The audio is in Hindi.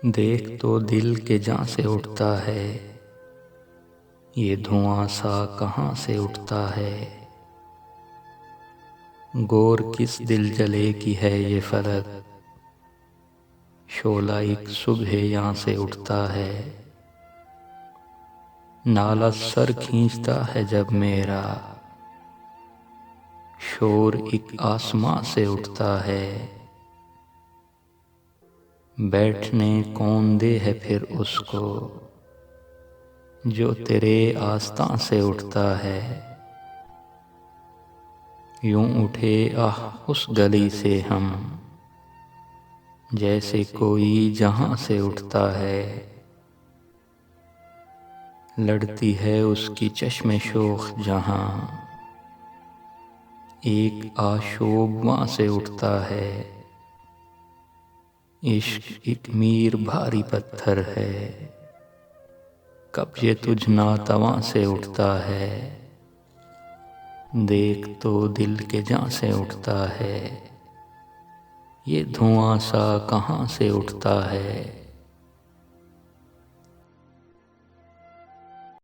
देख तो दिल के जहाँ से उठता है, ये धुआं सा कहाँ से उठता है। गौर किस दिल जले की है ये फलक, शोला एक सुबह यहाँ से उठता है। नाला सर खींचता है जब मेरा, शोर एक आसमां से उठता है। बैठने कौन दे है फिर उसको, जो तेरे आस्तां से उठता है। यूं उठे आह उस गली से हम, जैसे कोई जहां से उठता है। लड़ती है उसकी चश्मे शोख जहां, एक आशोब वहां से उठता है। इश्क एक मीर भारी पत्थर है, कब ये तुझ नातवां से उठता है। देख तो दिल के जहाँ से उठता है, ये धुआं सा कहाँ से उठता है।